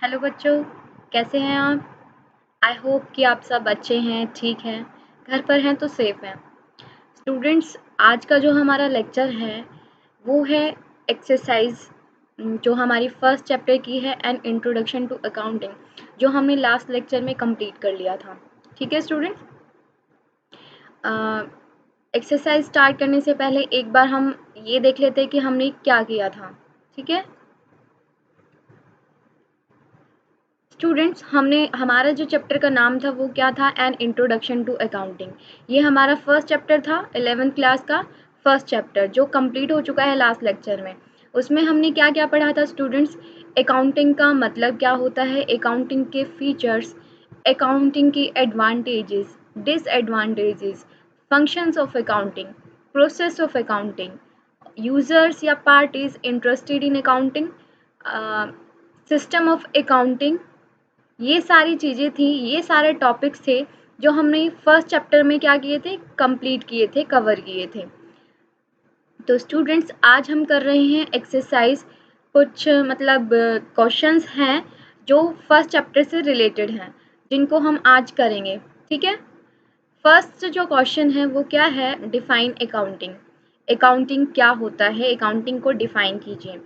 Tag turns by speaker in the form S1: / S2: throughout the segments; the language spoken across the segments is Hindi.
S1: हेलो बच्चों, कैसे हैं आप? आई होप कि आप सब अच्छे हैं, ठीक हैं, घर पर हैं तो सेफ हैं। स्टूडेंट्स, आज का जो हमारा लेक्चर है वो है एक्सरसाइज जो हमारी फर्स्ट चैप्टर की है एन इंट्रोडक्शन टू अकाउंटिंग, जो हमने लास्ट लेक्चर में कंप्लीट कर लिया था। ठीक है स्टूडेंट्स, एक्सरसाइज स्टार्ट करने से पहले एक बार हम ये देख लेते हैं कि हमने क्या किया था। ठीक है स्टूडेंट्स, हमने हमारा जो चैप्टर का नाम था वो क्या था? An introduction to accounting. ये हमारा फर्स्ट चैप्टर था 11th क्लास का फर्स्ट चैप्टर, जो कंप्लीट हो चुका है लास्ट लेक्चर में। उसमें हमने क्या क्या पढ़ा था स्टूडेंट्स? अकाउंटिंग का मतलब क्या होता है, अकाउंटिंग के फीचर्स, अकाउंटिंग की advantages, disadvantages, functions of accounting, process of accounting, users या parties interested in accounting, system of accounting. ये सारी चीज़ें थी, ये सारे टॉपिक्स थे जो हमने फर्स्ट चैप्टर में क्या किए थे, कंप्लीट किए थे, कवर किए थे। तो स्टूडेंट्स, आज हम कर रहे हैं एक्सरसाइज, कुछ मतलब क्वेश्चंस हैं जो फर्स्ट चैप्टर से रिलेटेड हैं, जिनको हम आज करेंगे। ठीक है, फर्स्ट जो क्वेश्चन है वो क्या है? Define accounting. अकाउंटिंग क्या होता है, अकाउंटिंग को डिफाइन कीजिए।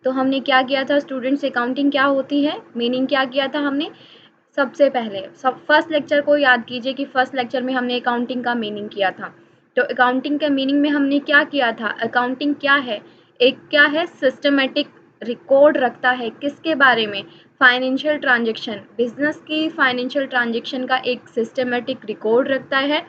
S1: तो हमने क्या किया था स्टूडेंट्स, अकाउंटिंग क्या होती है, मीनिंग क्या किया था हमने? सबसे पहले सब फर्स्ट लेक्चर को याद कीजिए कि फर्स्ट लेक्चर में हमने अकाउंटिंग का मीनिंग किया था। तो अकाउंटिंग के मीनिंग में हमने क्या किया था? अकाउंटिंग क्या है? एक क्या है? सिस्टमेटिक रिकॉर्ड रखता है किसके बारे में? फाइनेंशियल ट्रांजेक्शन, बिजनेस की फाइनेंशियल ट्रांजेक्शन का एक सिस्टमेटिक रिकॉर्ड रखता है।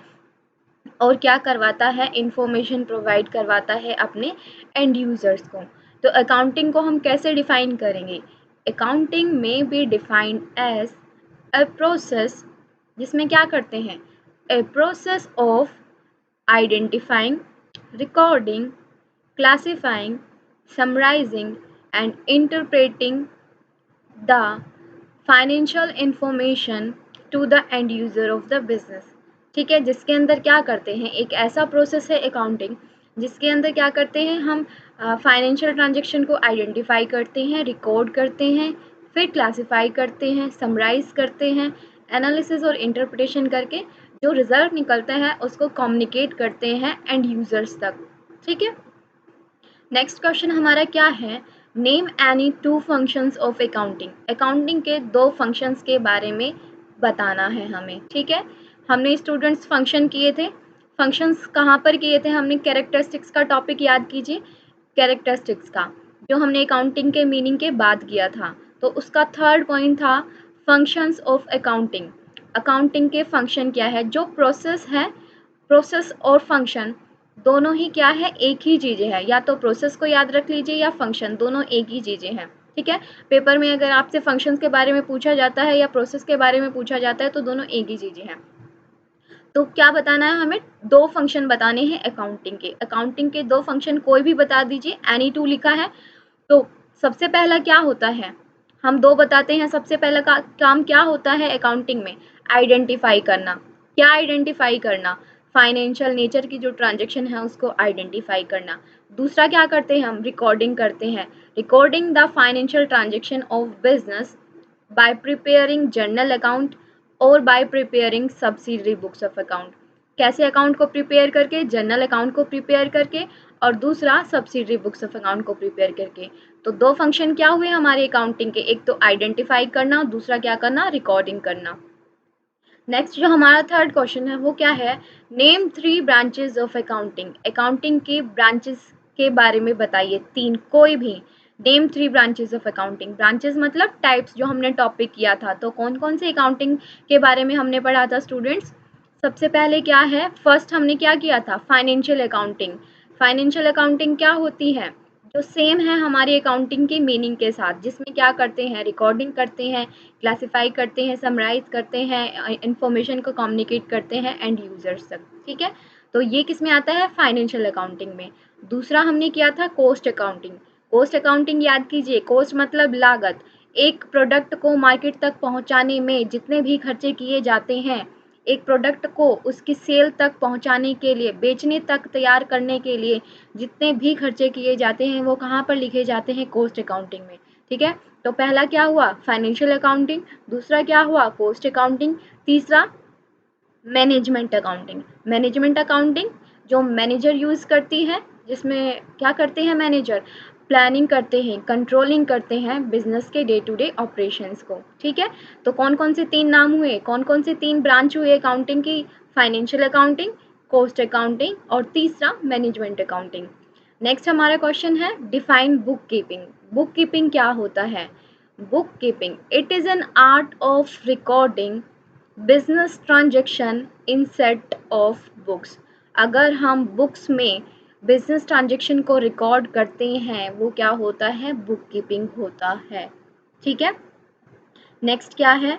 S1: और क्या करवाता है? इंफॉर्मेशन प्रोवाइड करवाता है अपने एंड यूजर्स को। तो अकाउंटिंग को हम कैसे डिफाइन करेंगे? अकाउंटिंग में be defined as a process, जिसमें क्या करते हैं? a process of identifying, recording, classifying, summarizing and interpreting the financial information to the end user of the business। ठीक है, जिसके अंदर क्या करते हैं? एक ऐसा प्रोसेस है अकाउंटिंग जिसके अंदर क्या करते हैं हम? फाइनेंशियल ट्रांजेक्शन को आइडेंटिफाई करते हैं, रिकॉर्ड करते हैं, फिर क्लासिफाई करते हैं, समराइज करते हैं, एनालिसिस और इंटरप्रिटेशन करके जो रिजल्ट निकलता है उसको कम्युनिकेट करते हैं एंड यूजर्स तक। ठीक है, नेक्स्ट क्वेश्चन हमारा क्या है? Name any two functions of accounting. Accounting के दो फंक्शंस के बारे में बताना है हमें। ठीक है, हमने स्टूडेंट्स फंक्शन किए थे। फंक्शंस कहाँ पर किए थे हमने? कैरेक्टरिस्टिक्स का टॉपिक याद कीजिए, कैरेक्टरिस्टिक्स का, जो हमने अकाउंटिंग के मीनिंग के बाद किया था। तो उसका थर्ड पॉइंट था फंक्शंस ऑफ अकाउंटिंग। अकाउंटिंग के फंक्शन क्या है? जो प्रोसेस है, प्रोसेस और फंक्शन दोनों ही क्या है? एक ही चीज़ें हैं। या तो प्रोसेस को याद रख लीजिए या फंक्शन, दोनों एक ही चीज़ें हैं। ठीक है, पेपर में अगर आपसे फंक्शंस के बारे में पूछा जाता है या प्रोसेस के बारे में पूछा जाता है तो दोनों एक ही चीज़ें हैं। तो क्या बताना है हमें? दो फंक्शन बताने हैं अकाउंटिंग के। अकाउंटिंग के दो फंक्शन कोई भी बता दीजिए, एनी टू लिखा है। तो सबसे पहला क्या होता है? हम दो बताते हैं। सबसे पहला काम क्या होता है अकाउंटिंग में? आइडेंटिफाई करना। क्या आइडेंटिफाई करना? फाइनेंशियल नेचर की जो ट्रांजेक्शन है उसको आइडेंटिफाई करना। दूसरा क्या करते हैं हम? रिकॉर्डिंग करते हैं। Recording the financial transaction of business by preparing journal account और by preparing subsidiary books of account. कैसे अकाउंट को प्रिपेयर करके? जर्नल अकाउंट को प्रिपेयर करके, और दूसरा सब्सिडरी बुक्स ऑफ अकाउंट को प्रिपेयर करके। तो दो फंक्शन क्या हुए हमारे अकाउंटिंग के? एक तो आइडेंटिफाई करना, दूसरा क्या करना? रिकॉर्डिंग करना। नेक्स्ट जो हमारा थर्ड क्वेश्चन है वो क्या है? Name three branches of accounting. Accounting के ब्रांचेस के बारे में बताइए, तीन, कोई भी। Name three branches of accounting. Branches मतलब टाइप्स, जो हमने टॉपिक किया था। तो कौन कौन से अकाउंटिंग के बारे में हमने पढ़ा था स्टूडेंट्स? सबसे पहले क्या है? फर्स्ट हमने क्या किया था? Financial accounting. फाइनेंशियल अकाउंटिंग क्या होती है? जो सेम है हमारी अकाउंटिंग की मीनिंग के साथ, जिसमें क्या करते हैं? रिकॉर्डिंग करते हैं, क्लासिफाई करते हैं, समराइज करते हैं, इंफॉर्मेशन को कम्युनिकेट करते हैं एंड यूजर्स तक। ठीक है, तो ये किस में आता है? फाइनेंशियल अकाउंटिंग में। दूसरा हमने किया था कॉस्ट अकाउंटिंग। कॉस्ट अकाउंटिंग याद कीजिए, कॉस्ट मतलब लागत। एक प्रोडक्ट को मार्केट तक पहुंचाने में जितने भी खर्चे किए जाते हैं, एक प्रोडक्ट को उसकी सेल तक पहुंचाने के लिए, बेचने तक तैयार करने के लिए जितने भी खर्चे किए जाते हैं वो कहाँ पर लिखे जाते हैं? कॉस्ट अकाउंटिंग में। ठीक है। तो पहला क्या हुआ, फाइनेंशियल अकाउंटिंग, दूसरा क्या हुआ, कॉस्ट अकाउंटिंग, तीसरा मैनेजमेंट अकाउंटिंग। मैनेजमेंट अकाउंटिंग जो मैनेजर यूज करती है, जिसमें क्या करते हैं मैनेजर, प्लानिंग करते हैं, कंट्रोलिंग करते हैं बिजनेस के डे टू डे ऑपरेशंस को। ठीक है। तो कौन कौन से तीन नाम हुए, कौन कौन से तीन ब्रांच हुए अकाउंटिंग की, फाइनेंशियल अकाउंटिंग, कॉस्ट अकाउंटिंग और तीसरा मैनेजमेंट अकाउंटिंग। नेक्स्ट हमारा क्वेश्चन है define book keeping. Book keeping क्या होता है, book keeping it is an art of recording business transaction in set of books. अगर हम बुक्स में बिजनेस ट्रांजेक्शन को रिकॉर्ड करते हैं वो क्या होता है, बुक कीपिंग होता है। ठीक है। नेक्स्ट क्या है,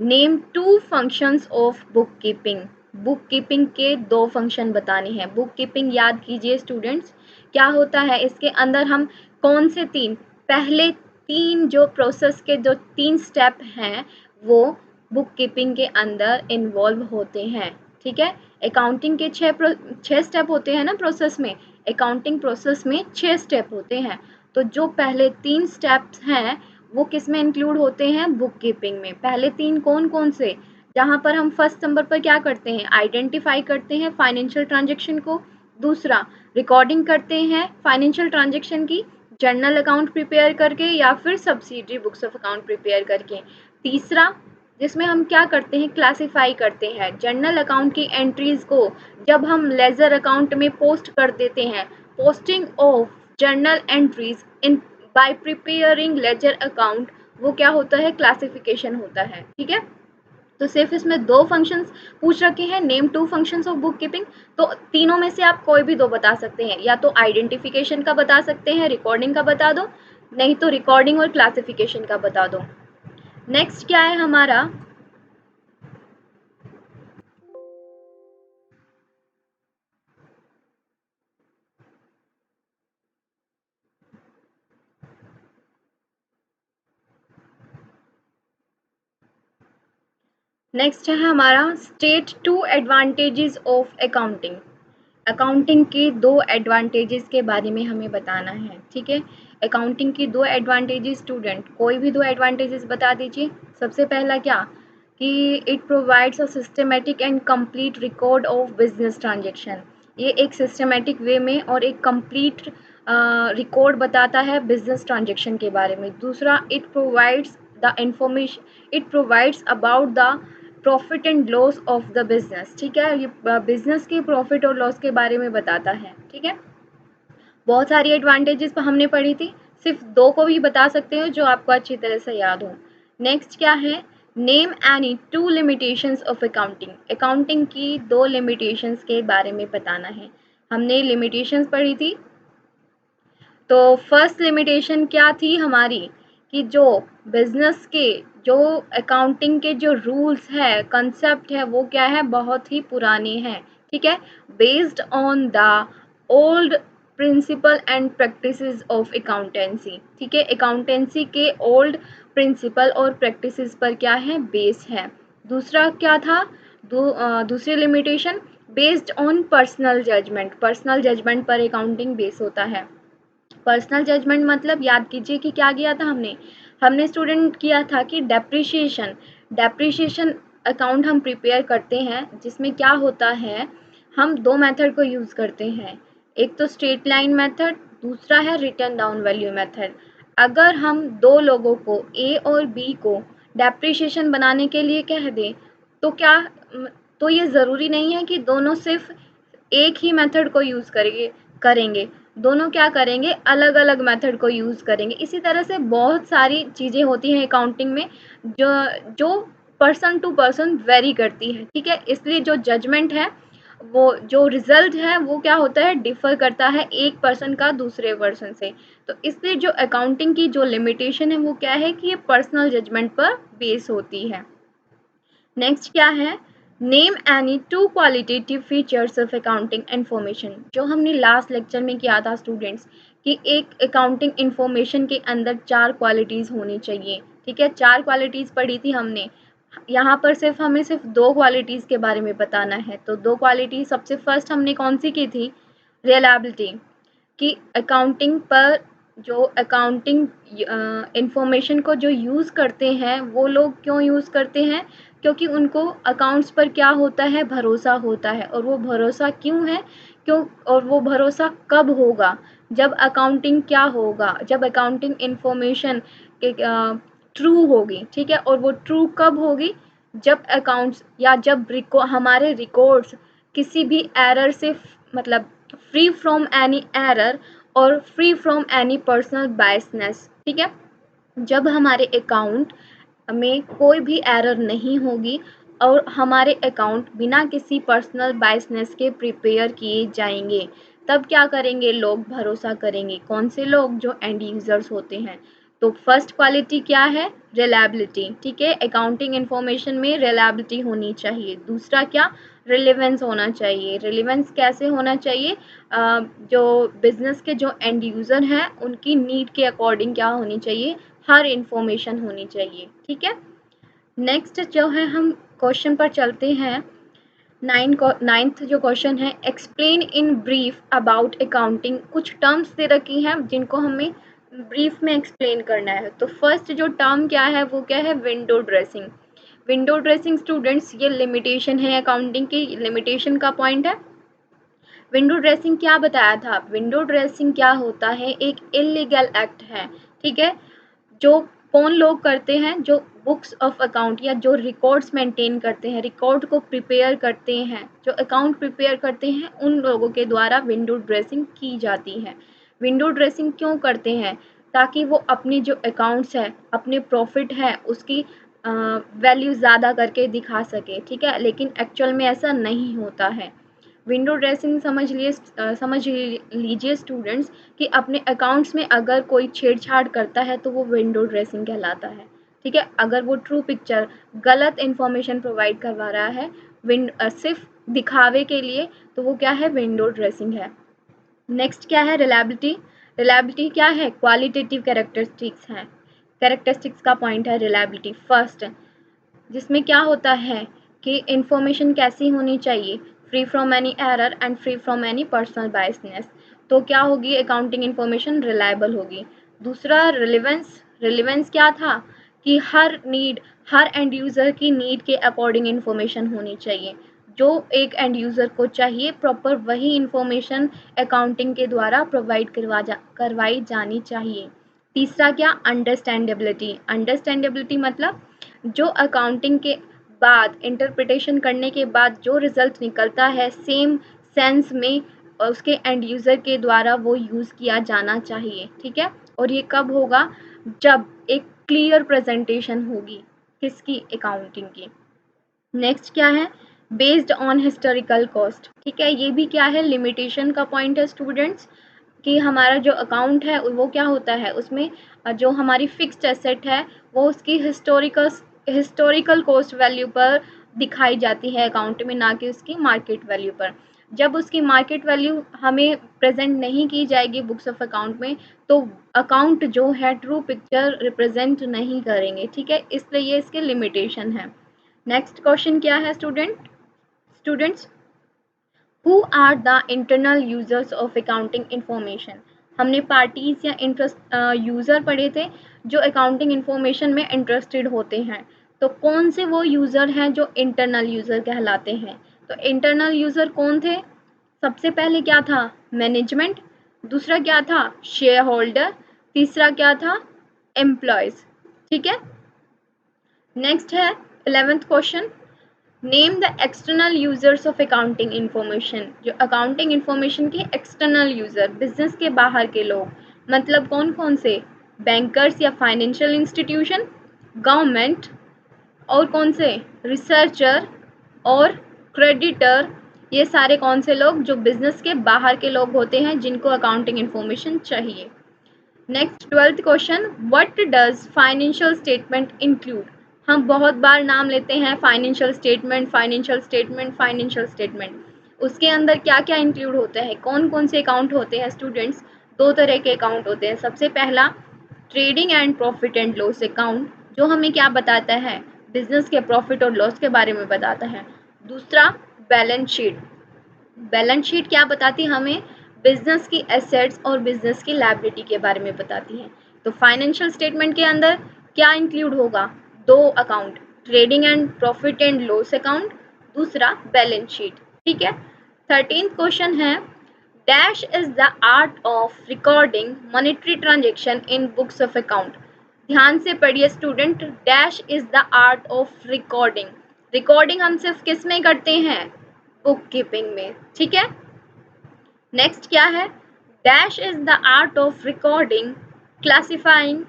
S1: name two functions of book keeping. Book keeping के दो फंक्शन बताने हैं। बुक कीपिंग याद कीजिए स्टूडेंट्स, क्या होता है, इसके अंदर हम कौन से तीन, पहले तीन जो प्रोसेस के जो तीन स्टेप हैं वो बुक कीपिंग के अंदर इन्वॉल्व होते हैं। ठीक है। अकाउंटिंग के छः स्टेप होते हैं ना प्रोसेस में, अकाउंटिंग प्रोसेस में 6 स्टेप होते हैं। तो जो पहले 3 स्टेप्स हैं वो किस में इंक्लूड होते हैं, बुक कीपिंग में। पहले 3 कौन कौन से, जहाँ पर हम फर्स्ट नंबर पर क्या करते हैं, आइडेंटिफाई करते हैं फाइनेंशियल ट्रांजेक्शन को, दूसरा रिकॉर्डिंग करते हैं फाइनेंशियल ट्रांजेक्शन की जर्नल अकाउंट प्रिपेयर करके या फिर subsidiary books of account prepare करके, तीसरा जिसमें हम क्या करते हैं, क्लासिफाई करते हैं जर्नल अकाउंट की एंट्रीज को, जब हम लेजर अकाउंट में पोस्ट कर देते हैं, posting of journal entries in by preparing ledger account, वो क्या होता है, क्लासिफिकेशन होता है। ठीक है। तो सिर्फ इसमें दो फंक्शंस पूछ रखे हैं, name two functions of book keeping. तो तीनों में से आप कोई भी दो बता सकते हैं, या तो आइडेंटिफिकेशन का बता सकते हैं, रिकॉर्डिंग का बता दो, नहीं तो रिकॉर्डिंग और क्लासिफिकेशन का बता दो। नेक्स्ट क्या है हमारा, नेक्स्ट है हमारा state two advantages of accounting. Accounting के दो एडवांटेजेस के बारे में हमें बताना है। ठीक है। अकाउंटिंग की दो एडवांटेजेस, स्टूडेंट कोई भी दो एडवांटेजेस बता दीजिए। सबसे पहला क्या, कि it provides a systematic and complete record of business transaction. ये एक सिस्टमेटिक वे में और एक कंप्लीट रिकॉर्ड बताता है बिजनेस ट्रांजेक्शन के बारे में। दूसरा, it provides the information, it provides about the profit and loss of the business. ठीक है। ये बिजनेस के प्रॉफिट और लॉस के बारे में बताता है। ठीक है। बहुत सारी एडवांटेजेस हमने पढ़ी थी, सिर्फ दो को भी बता सकते हो जो आपको अच्छी तरह से याद हो। नेक्स्ट क्या है, name any two limitations of accounting. Accounting की दो लिमिटेशंस के बारे में बताना है। हमने लिमिटेशंस पढ़ी थी, तो फर्स्ट लिमिटेशन क्या थी हमारी, कि जो बिजनेस के जो अकाउंटिंग के जो रूल्स है, कंसेप्ट है, वो क्या है, बहुत ही पुराने हैं। ठीक है। Based on the old principle and practices of accountancy. ठीक है। अकाउंटेंसी के ओल्ड प्रिंसिपल और प्रैक्टिसेस पर क्या है, बेस है। दूसरा क्या था, दूसरी limitation, based on personal judgement. Personal judgement पर अकाउंटिंग बेस होता है। पर्सनल जजमेंट मतलब याद कीजिए कि क्या किया था हमने, हमने स्टूडेंट किया था कि डेप्रिशिएशन, डेप्रिशिएशन अकाउंट हम प्रिपेयर करते हैं, जिसमें क्या होता है, हम दो मेथड को यूज़ करते हैं, एक तो स्ट्रेट लाइन मेथड, दूसरा है रिटर्न डाउन वैल्यू मेथड। अगर हम दो लोगों को ए और बी को डेप्रिशिएशन बनाने के लिए कह दें, तो क्या, तो ये ज़रूरी नहीं है कि दोनों सिर्फ एक ही मेथड को यूज़ करेंगे, दोनों क्या करेंगे, अलग अलग मेथड को यूज़ करेंगे। इसी तरह से बहुत सारी चीज़ें होती हैं अकाउंटिंग में जो जो पर्सन टू पर्सन वेरी करती है। ठीक है। इसलिए जो जजमेंट है, वो जो रिजल्ट है वो क्या होता है, डिफर करता है एक पर्सन का दूसरे पर्सन से। तो इसलिए जो अकाउंटिंग की जो लिमिटेशन है वो क्या है, कि ये पर्सनल जजमेंट पर बेस होती है। नेक्स्ट क्या है, name any two qualitative features of accounting information. जो हमने लास्ट लेक्चर में किया था स्टूडेंट्स, कि एक अकाउंटिंग इन्फॉर्मेशन के अंदर 4 क्वालिटीज़ होनी चाहिए। ठीक है। 4 क्वालिटीज़ पढ़ी थी हमने, यहाँ पर सिर्फ हमें सिर्फ 2 क्वालिटीज़ के बारे में बताना है। तो 2 क्वालिटी, सबसे फर्स्ट हमने कौन सी की थी, रिलायबिलिटी, कि अकाउंटिंग पर जो अकाउंटिंग इंफॉर्मेशन को जो यूज़ करते हैं वो लोग क्यों यूज़ करते हैं, क्योंकि उनको अकाउंट्स पर क्या होता है, भरोसा होता है। और वो भरोसा क्यों है, क्यों, और वो भरोसा कब होगा, जब अकाउंटिंग क्या होगा, जब अकाउंटिंग इंफॉर्मेशन ट्रू होगी, ठीक है। और वो ट्रू कब होगी, जब अकाउंट्स या जब हमारे रिकॉर्ड्स किसी भी एरर से मतलब फ्री फ्रॉम एनी एरर और free from any personal biasness, ठीक है। जब हमारे अकाउंट में कोई भी एरर नहीं होगी और हमारे अकाउंट बिना किसी पर्सनल बायसनेस के प्रिपेयर किए जाएंगे, तब क्या करेंगे लोग, भरोसा करेंगे। कौन से लोग, जो एंड यूज़र्स होते हैं। तो फर्स्ट क्वालिटी क्या है, रिलायबिलिटी, ठीक है। अकाउंटिंग इंफॉर्मेशन में रिलायबिलिटी होनी चाहिए। दूसरा क्या, रिलेवेंस होना चाहिए। रिलेवेंस कैसे होना चाहिए, जो बिजनेस के जो एंड यूज़र हैं उनकी नीड के अकॉर्डिंग क्या होनी चाहिए, हर इंफॉर्मेशन होनी चाहिए, ठीक है। नेक्स्ट जो है हम क्वेश्चन पर चलते हैं। नाइन्थ जो क्वेश्चन है, explain in brief about accounting. कुछ टर्म्स दे रखी हैं जिनको हमें ब्रीफ में एक्सप्लेन करना है। तो फर्स्ट जो टर्म क्या है वो क्या है, window dressing. Window dressing students ये लिमिटेशन है, अकाउंटिंग की लिमिटेशन का पॉइंट है। विंडो ड्रेसिंग क्या बताया था, विंडो ड्रेसिंग क्या होता है, एक इलीगल एक्ट है, ठीक है। जो कौन लोग करते हैं, जो बुक्स ऑफ अकाउंट या जो रिकॉर्ड्स मेंटेन करते हैं, रिकॉर्ड को प्रिपेयर करते हैं, जो अकाउंट प्रिपेयर करते हैं, उन लोगों के द्वारा विंडो ड्रेसिंग की जाती है। विंडो ड्रेसिंग क्यों करते हैं, ताकि वो अपने जो अकाउंट्स है, अपने प्रॉफिट है, उसकी वैल्यू ज़्यादा करके दिखा सके, ठीक है। लेकिन एक्चुअल में ऐसा नहीं होता है। विंडो ड्रेसिंग समझ लीजिए स्टूडेंट्स कि अपने अकाउंट्स में अगर कोई छेड़छाड़ करता है तो वो विंडो ड्रेसिंग कहलाता है, ठीक है। अगर वो ट्रू पिक्चर, गलत इन्फॉर्मेशन प्रोवाइड करवा रहा है सिर्फ दिखावे के लिए, तो वो क्या है, विंडो ड्रेसिंग है। नेक्स्ट क्या है, रिलायबिलिटी। रिलायबिलिटी क्या है, क्वालिटेटिव कैरेक्टरिस्टिक्स हैं, कैरेक्टरिस्टिक्स का पॉइंट है रिलायबिलिटी फर्स्ट, जिसमें क्या होता है कि इंफॉर्मेशन कैसी होनी चाहिए, free from any error and free from any personal biasness. तो क्या होगी, अकाउंटिंग इंफॉर्मेशन रिलायबल होगी। दूसरा रिलेवेंस। रिलेवेंस क्या था कि हर एंड यूज़र की नीड के अकॉर्डिंग इंफॉर्मेशन होनी चाहिए। जो एक एंड यूज़र को चाहिए प्रॉपर वही इंफॉर्मेशन अकाउंटिंग के द्वारा प्रोवाइड करवाई जानी चाहिए। तीसरा क्या, अंडरस्टैंडेबिलिटी। अंडरस्टैंडेबिलिटी मतलब जो अकाउंटिंग के बाद इंटरप्रिटेशन करने के बाद जो रिजल्ट निकलता है, सेम सेंस में उसके एंड यूज़र के द्वारा वो यूज़ किया जाना चाहिए, ठीक है। और ये कब होगा, जब एक क्लियर प्रेजेंटेशन होगी किसकी, अकाउंटिंग की। नेक्स्ट क्या है, बेस्ड ऑन हिस्टोरिकल कॉस्ट, ठीक है। ये भी क्या है, लिमिटेशन का पॉइंट है स्टूडेंट्स, कि हमारा जो अकाउंट है वो क्या होता है, उसमें जो हमारी फिक्स्ड एसेट है वो उसकी हिस्टोरिकल कॉस्ट वैल्यू पर दिखाई जाती है अकाउंट में, ना कि उसकी मार्केट वैल्यू पर। जब उसकी मार्केट वैल्यू हमें प्रेजेंट नहीं की जाएगी बुक्स ऑफ अकाउंट में, तो अकाउंट जो है ट्रू पिक्चर रिप्रेजेंट नहीं करेंगे, ठीक है। इसलिए ये इसके लिमिटेशन है। नेक्स्ट क्वेश्चन क्या है students, who are the internal users of accounting information. हमने पार्टीज या इंटरेस्ट यूज़र पढ़े थे जो अकाउंटिंग इंफॉर्मेशन में इंटरेस्टेड होते हैं। तो कौन से वो यूज़र हैं जो इंटरनल यूज़र कहलाते हैं। तो इंटरनल यूज़र कौन थे, सबसे पहले क्या था, मैनेजमेंट। दूसरा क्या था, शेयर होल्डर। तीसरा क्या था, एम्प्लॉयज़, ठीक है। नेक्स्ट है 11th question, name the external users of accounting information. जो अकाउंटिंग इंफॉर्मेशन के एक्सटर्नल यूजर, बिजनेस के बाहर के लोग, मतलब कौन कौन से, बैंकर्स या फाइनेंशियल इंस्टीट्यूशन, गवर्नमेंट, और कौन से, रिसर्चर और क्रेडिटर। ये सारे कौन से लोग, जो बिजनेस के बाहर के लोग होते हैं जिनको अकाउंटिंग इंफॉर्मेशन चाहिए। Next 12th question, what does financial statement include. हम बहुत बार नाम लेते हैं financial statement, financial statement, financial statement. उसके अंदर क्या क्या इंक्लूड होता है, कौन कौन से अकाउंट होते हैं स्टूडेंट्स, दो तरह के अकाउंट होते हैं। सबसे पहला trading and profit and loss account, जो हमें क्या बताता है, बिजनेस के प्रॉफिट और लॉस के बारे में बताता है। दूसरा बैलेंस शीट। बैलेंस शीट क्या बताती है हमें, बिजनेस की एसेट्स और बिजनेस की लायबिलिटी के बारे में बताती है। तो फाइनेंशियल स्टेटमेंट के अंदर क्या इंक्लूड होगा? दो account, trading and profit and loss account, दूसरा बैलेंस शीट। ठीक है। 13th क्वेश्चन है, dash is the art of recording monetary transaction in books of account. ध्यान से पढ़िए student, dash is the art of recording. Recording हम सिर्फ किस में करते हैं? बुक कीपिंग में। ठीक है। नेक्स्ट क्या है? Dash is the art of recording, classifying,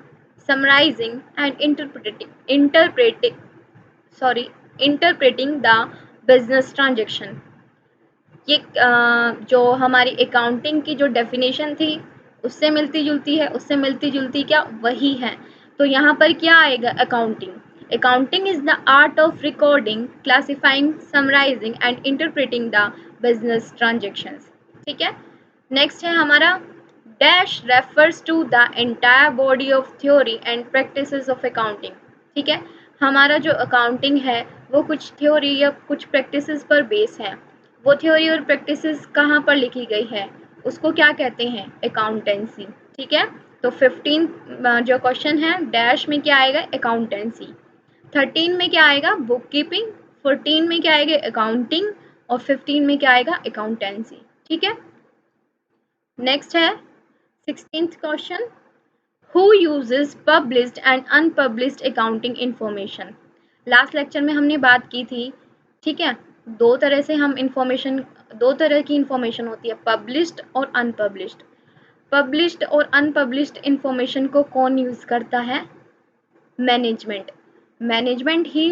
S1: summarising and interpreting the business transaction. ये जो हमारी अकाउंटिंग की जो डेफिनेशन थी उससे मिलती जुलती है, उससे मिलती जुलती क्या वही है। तो यहाँ पर क्या आएगा? Accounting. Accounting is the art of recording, classifying, summarising and interpreting the business transactions. ठीक है। नेक्स्ट है हमारा, dash refers to the entire body of theory and practices of accounting. ठीक है। हमारा जो अकाउंटिंग है वो कुछ थ्योरी या कुछ प्रैक्टिसेस पर बेस है। वो थ्योरी और प्रैक्टिसेस कहाँ पर लिखी गई है? उसको क्या कहते हैं? अकाउंटेंसी। ठीक है। तो 15 जो क्वेश्चन है, डैश में क्या आएगा? अकाउंटेंसी। 13 में क्या आएगा? Book keeping. 14 में क्या आएगा? अकाउंटिंग। और 15 में क्या आएगा? अकाउंटेंसी। ठीक है। नेक्स्ट है 16th question, who uses published and unpublished accounting information. Last lecture में हमने बात की थी। ठीक है। दो तरह से हम इंफॉर्मेशन, दो तरह की इंफॉर्मेशन होती है, पब्लिश्ड और अनपब्लिश्ड। पब्लिश्ड और अनपब्लिश्ड इंफॉर्मेशन को कौन यूज करता है? मैनेजमेंट। मैनेजमेंट ही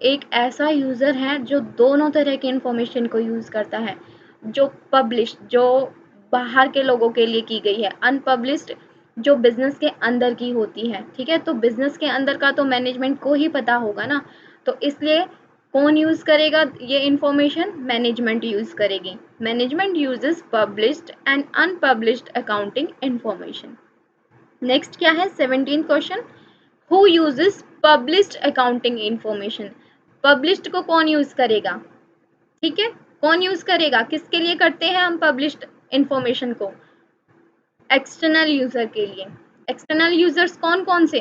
S1: एक ऐसा यूजर है जो दोनों तरह की इंफॉर्मेशन को यूज करता है। जो पब्लिश्ड, जो बाहर के लोगों के लिए की गई है, अनपब्लिश्ड जो बिजनेस के अंदर की होती है। ठीक है। तो बिजनेस के अंदर का तो मैनेजमेंट को ही पता होगा ना, तो इसलिए कौन यूज करेगा ये इंफॉर्मेशन? मैनेजमेंट यूज करेगी। Management uses published and unpublished accounting information. Next क्या है 17th question, who uses published accounting information. Published को कौन यूज करेगा? ठीक है। कौन यूज करेगा? किसके लिए करते हैं हम पब्लिश्ड इंफॉर्मेशन को? एक्सटर्नल यूजर के लिए। एक्सटर्नल यूजर्स कौन कौन से?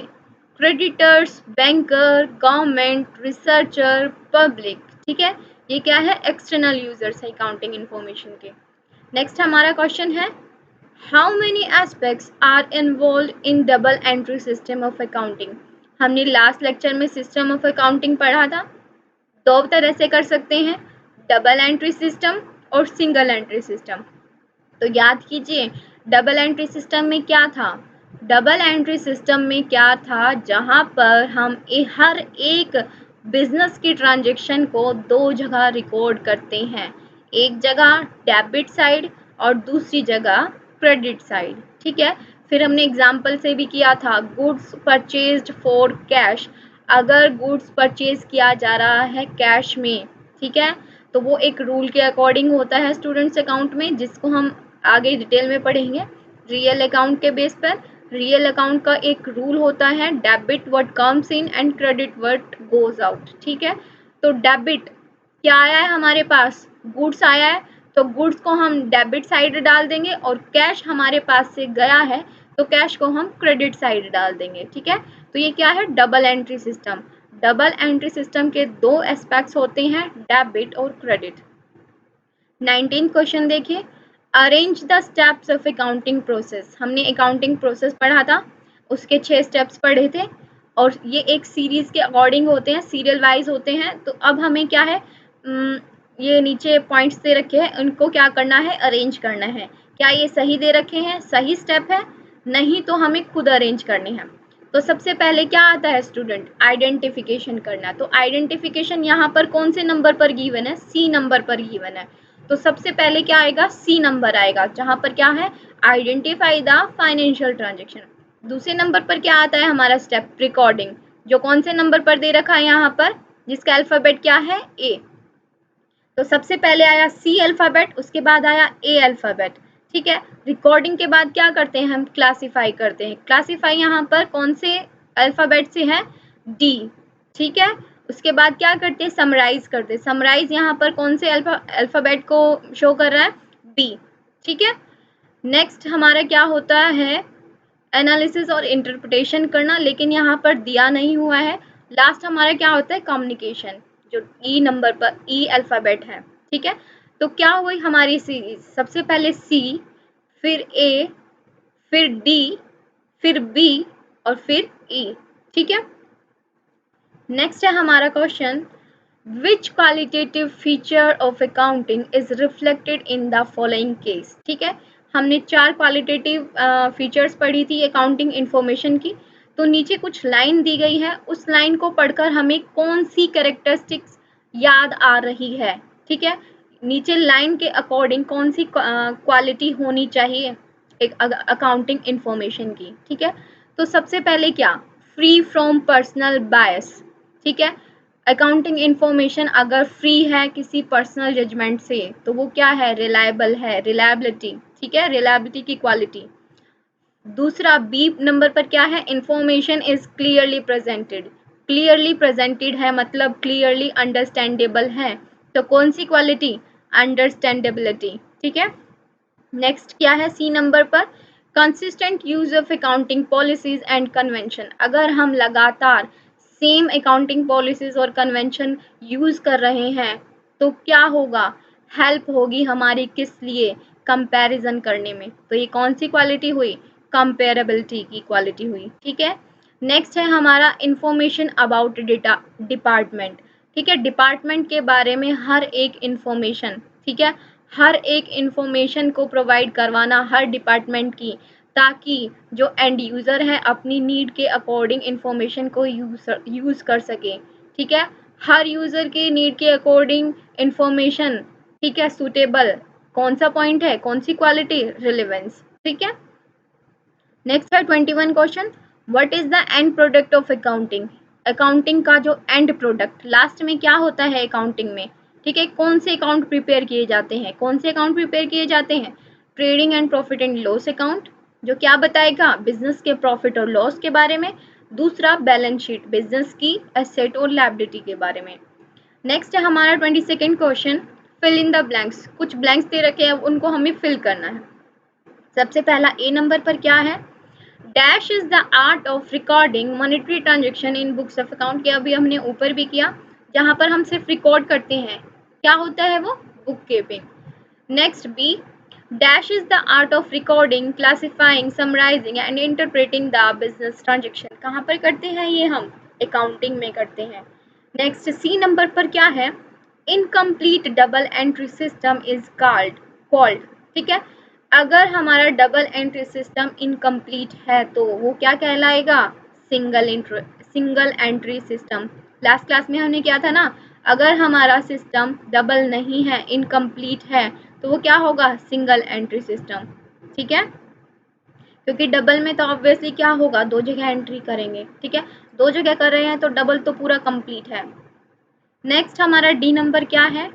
S1: Creditors, banker, government, researcher, public. ठीक है। ये क्या है? एक्सटर्नल यूजर्स है अकाउंटिंग इंफॉर्मेशन के। नेक्स्ट हमारा क्वेश्चन है, how many aspects are involve in double entry system of accounting. हमने लास्ट लेक्चर में सिस्टम ऑफ अकाउंटिंग पढ़ा था। दो तरह से कर सकते हैं, डबल एंट्री सिस्टम और सिंगल एंट्री सिस्टम। तो याद कीजिए, डबल एंट्री सिस्टम में क्या था? डबल एंट्री सिस्टम में क्या था? जहां पर हम हर एक बिजनेस की ट्रांजैक्शन को दो जगह रिकॉर्ड करते हैं, एक जगह डेबिट साइड और दूसरी जगह क्रेडिट साइड। ठीक है। फिर हमने एग्जाम्पल से भी किया था, गुड्स परचेज्ड फॉर कैश। अगर गुड्स परचेज किया जा रहा है कैश में, ठीक है, तो वो एक रूल के अकॉर्डिंग होता है स्टूडेंट्स अकाउंट में, जिसको हम आगे डिटेल में पढ़ेंगे रियल अकाउंट के बेस पर। रियल अकाउंट का एक रूल होता है, debit what comes in and credit what goes out. ठीक है। तो डेबिट क्या आया है हमारे पास? गुड्स आया है, तो गुड्स को हम डेबिट साइड डाल देंगे, और कैश हमारे पास से गया है तो कैश को हम क्रेडिट साइड डाल देंगे। ठीक है। तो ये क्या है? Double entry system. Double entry system के दो एस्पेक्ट्स होते हैं, डेबिट और क्रेडिट। 19 क्वेश्चन देखिए, arrange the steps of accounting process. हमने अकाउंटिंग प्रोसेस पढ़ा था, उसके 6 स्टेप्स पढ़े थे, और ये एक सीरीज के अकॉर्डिंग होते हैं, सीरियल वाइज होते हैं। तो अब हमें क्या है, ये नीचे पॉइंट्स दे रखे हैं, उनको क्या करना है? अरेंज करना है। क्या ये सही दे रखे हैं? सही स्टेप है? नहीं, तो हमें खुद अरेंज करने हैं। तो सबसे पहले क्या आता है स्टूडेंट? आइडेंटिफिकेशन करना। तो आइडेंटिफिकेशन यहाँ पर कौन से नंबर पर गिवन है? सी नंबर पर गिवन है। तो सबसे पहले क्या आएगा? सी नंबर आएगा, जहां पर क्या है? Identify the financial transaction. दूसरे नंबर पर क्या आता है हमारा स्टेप? रिकॉर्डिंग, जो कौन से नंबर पर दे रखा है यहाँ पर, जिसका अल्फाबेट क्या है? ए। तो सबसे पहले आया सी अल्फाबेट, उसके बाद आया ए अल्फाबेट। ठीक है। रिकॉर्डिंग के बाद क्या करते हैं हम? क्लासीफाई करते हैं। क्लासीफाई यहाँ पर कौन से अल्फाबेट से है? डी। ठीक है। उसके बाद क्या करते हैं? समराइज करते हैं। समराइज यहाँ पर कौन से अल्फाबेट को शो कर रहा है? बी। ठीक है। नेक्स्ट हमारा क्या होता है, एनालिसिस और इंटरप्रिटेशन करना, लेकिन यहाँ पर दिया नहीं हुआ है। लास्ट हमारा क्या होता है, कम्युनिकेशन, जो ई नंबर पर ई अल्फ़ाबेट है, ठीक है। तो क्या हुई हमारी सीरीज, सबसे पहले सी, फिर ए, फिर डी, फिर बी और फिर ई, ठीक है। नेक्स्ट है हमारा question, which qualitative feature of accounting is reflected in the following case, ठीक है। हमने 4 क्वालिटेटिव फीचर्स पढ़ी थी अकाउंटिंग इंफॉर्मेशन की। तो नीचे कुछ लाइन दी गई है, उस लाइन को पढ़कर हमें कौन सी कैरेक्टरिस्टिक्स याद आ रही है, ठीक है। नीचे लाइन के अकॉर्डिंग कौन सी क्वालिटी होनी चाहिए एक अकाउंटिंग इंफॉर्मेशन की, ठीक है। तो सबसे पहले क्या, फ्री फ्रॉम पर्सनल बायस, ठीक है। अकाउंटिंग इंफॉर्मेशन अगर फ्री है किसी पर्सनल जजमेंट से तो वो क्या है, रिलायबल है, रिलायबिलिटी, ठीक है, रिलायबिलिटी की क्वालिटी। दूसरा बी नंबर पर क्या है, information is clearly presented, clearly presented है मतलब क्लियरली अंडरस्टैंडेबल है, तो कौन सी क्वालिटी, अंडरस्टैंडेबिलिटी, ठीक है। नेक्स्ट क्या है सी नंबर पर, consistent use of accounting policies and convention, अगर हम लगातार सेम अकाउंटिंग पॉलिसीज और कन्वेंशन यूज कर रहे हैं तो क्या होगा, हेल्प होगी हमारी किस लिए, कंपैरिजन करने में, तो ये कौन सी क्वालिटी हुई, कंपेरेबिलिटी की क्वालिटी हुई, ठीक है। नेक्स्ट है हमारा इंफॉर्मेशन अबाउट डेटा डिपार्टमेंट, ठीक है, डिपार्टमेंट के बारे में हर एक इंफॉर्मेशन, ठीक है, हर एक इंफॉर्मेशन को प्रोवाइड करवाना हर डिपार्टमेंट की, ताकि जो एंड यूज़र है अपनी नीड के अकॉर्डिंग इंफॉर्मेशन को यूज़ कर सके, ठीक है। हर यूज़र के नीड के अकॉर्डिंग इंफॉर्मेशन, ठीक है, सूटेबल, कौन सा पॉइंट है, कौन सी क्वालिटी, रिलेवेंस, ठीक है। नेक्स्ट है 21 question, what is the end product of accounting, accounting का जो एंड प्रोडक्ट लास्ट में क्या होता है अकाउंटिंग में, ठीक है, कौन से अकाउंट प्रिपेयर किए जाते हैं, कौन से अकाउंट प्रिपेयर किए जाते हैं, trading and profit and loss account, जो क्या बताएगा बिजनेस के प्रॉफिट और लॉस के बारे में। दूसरा बैलेंस शीट, बिजनेस की एसेट और लायबिलिटी के बारे में। नेक्स्ट है हमारा 22nd question, fill in the blanks, कुछ ब्लैंक्स दे रखे हैं उनको हमें फिल करना है। सबसे पहला ए नंबर पर क्या है, dash is the art of recording monetary transaction in books of account, के अभी हमने ऊपर भी किया, जहां पर हम सिर्फ रिकॉर्ड करते हैं, क्या होता है वो, book keeping. Next B, dash is the art of recording classifying summarising and interpreting the business transaction, कहाँ पर करते हैं ये हम, अकाउंटिंग में करते हैं। नेक्स्ट सी नंबर पर क्या है, incomplete double entry system is called, ठीक है, अगर हमारा डबल एंट्री सिस्टम इनकम्प्लीट है तो वो क्या कहलाएगा, single entry system. Last class में हमने क्या था ना, अगर हमारा सिस्टम डबल नहीं है, इनकम्प्लीट है, तो वो क्या होगा, सिंगल एंट्री सिस्टम, ठीक है, क्योंकि डबल में तो ऑब्वियसली क्या होगा, दो जगह एंट्री करेंगे, ठीक है, दो जगह कर रहे हैं तो डबल तो पूरा कंप्लीट है। नेक्स्ट हमारा डी नंबर क्या है,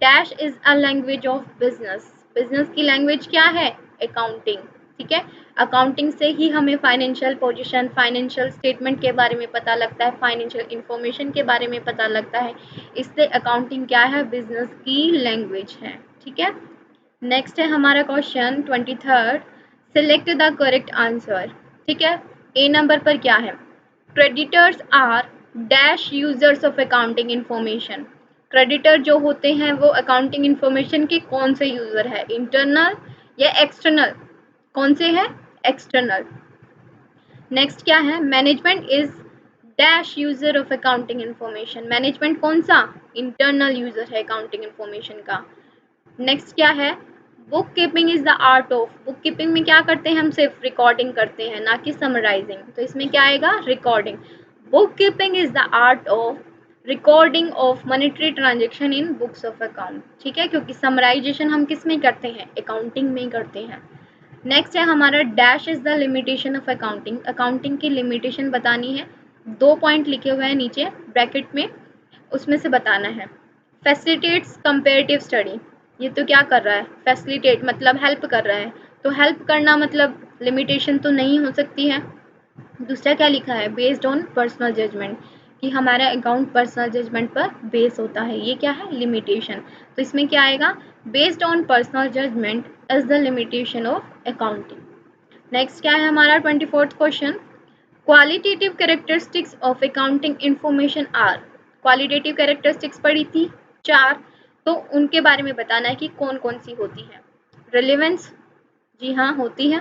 S1: dash is a language of business, business की लैंग्वेज क्या है, अकाउंटिंग, ठीक है, अकाउंटिंग से ही हमें फाइनेंशियल पोजीशन, फाइनेंशियल स्टेटमेंट के बारे में पता लगता है, फाइनेंशियल इंफॉर्मेशन के बारे में पता लगता है, इसलिए अकाउंटिंग क्या है, बिजनेस की लैंग्वेज है, ठीक है। नेक्स्ट है हमारा question 23rd, select the correct answer, ठीक है। ए नंबर पर क्या है, creditors are dash users of accounting information, creditor जो होते हैं वो अकाउंटिंग इंफॉर्मेशन के कौन से यूजर है, इंटरनल या एक्सटर्नल, कौन से हैं, एक्सटर्नल। नेक्स्ट क्या है, management is dash user of accounting information, management कौन सा, इंटरनल यूजर है अकाउंटिंग इंफॉर्मेशन का। नेक्स्ट क्या है, book keeping is the art of, book keeping में क्या करते हैं हम, सिर्फ रिकॉर्डिंग करते हैं ना कि समराइजिंग, तो इसमें क्या आएगा, recording. Book keeping is the art of recording of monetary transaction in books of account, ठीक है, क्योंकि समराइजेशन हम किस में करते हैं, अकाउंटिंग में करते हैं। नेक्स्ट है हमारा dash is the limitation of accounting, accounting की लिमिटेशन बतानी है, 2 पॉइंट लिखे हुए हैं नीचे ब्रैकेट में, उसमें से बताना है। फैसिलिटेट्स कंपेरेटिव स्टडी, ये तो क्या कर रहा है, फैसिलिटेट मतलब हेल्प कर रहा है, तो हेल्प करना मतलब लिमिटेशन तो नहीं हो सकती है। दूसरा क्या लिखा है, बेस्ड ऑन पर्सनल जजमेंट, कि हमारा अकाउंट पर्सनल जजमेंट पर बेस होता है, ये क्या है, लिमिटेशन, तो इसमें क्या आएगा, based on personal judgement is the limitation of accounting. Next क्या है हमारा 24th question, qualitative characteristics of accounting information are. Qualitative characteristics पढ़ी थी 4, तो उनके बारे में बताना है कि कौन कौन सी होती है। रिलेवेंस, जी हाँ होती है।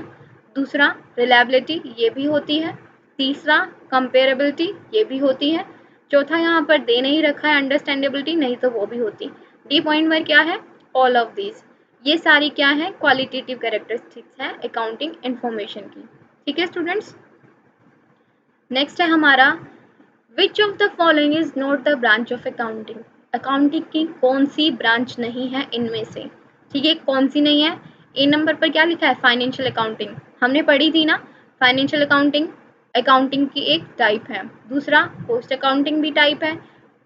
S1: दूसरा रिलायबिलिटी, ये भी होती है। तीसरा कंपेरेबिलिटी, ये भी होती है। चौथा यहाँ पर दे नहीं रखा है अंडरस्टैंडेबिलिटी, नहीं तो वो भी होती। डी पॉइंट पर क्या है, ऑल ऑफ दीज। ये सारी क्या है, क्वालिटेटिव कैरेक्टरिस्टिक्स है अकाउंटिंग इंफॉर्मेशन की। ठीक है स्टूडेंट्स। नेक्स्ट है हमारा, which of the following is not the branch of accounting. Accounting की कौन सी ब्रांच नहीं है इनमें से। ठीक है, कौन सी नहीं है। ए नंबर पर क्या लिखा है, फाइनेंशियल अकाउंटिंग, हमने पढ़ी थी ना। फाइनेंशियल अकाउंटिंग अकाउंटिंग की एक टाइप है। दूसरा पोस्ट अकाउंटिंग भी टाइप है।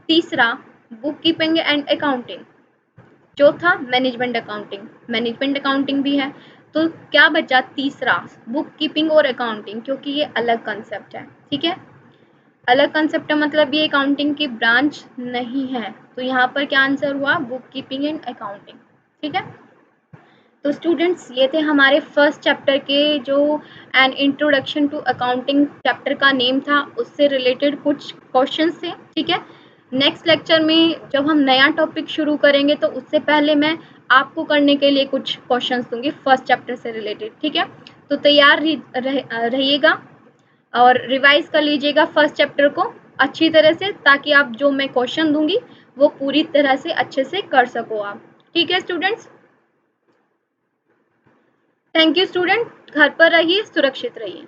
S1: तीसरा बुक कीपिंग एंड अकाउंटिंग। चौथा मैनेजमेंट अकाउंटिंग, मैनेजमेंट अकाउंटिंग भी है। तो क्या बचा तीसरा, बुक कीपिंग और अकाउंटिंग, क्योंकि ये अलग कंसेप्ट है। ठीक है, अलग कंसेप्ट है, मतलब ये अकाउंटिंग की ब्रांच नहीं है। तो यहाँ पर क्या आंसर हुआ, बुक कीपिंग एंड अकाउंटिंग। ठीक है, तो स्टूडेंट्स ये थे हमारे फर्स्ट चैप्टर के जो an introduction to accounting chapter का नेम था, उससे रिलेटेड कुछ क्वेश्चंस थे। ठीक है, नेक्स्ट लेक्चर में जब हम नया टॉपिक शुरू करेंगे तो उससे पहले मैं आपको करने के लिए कुछ क्वेश्चंस दूंगी फर्स्ट चैप्टर से रिलेटेड। ठीक है, तो तैयार रहिएगा और रिवाइज कर लीजिएगा फर्स्ट चैप्टर को अच्छी तरह से, ताकि आप जो मैं क्वेश्चन दूंगी वो पूरी तरह से अच्छे से कर सको आप। ठीक है स्टूडेंट्स, थैंक यू स्टूडेंट, घर पर रहिए, सुरक्षित रहिए।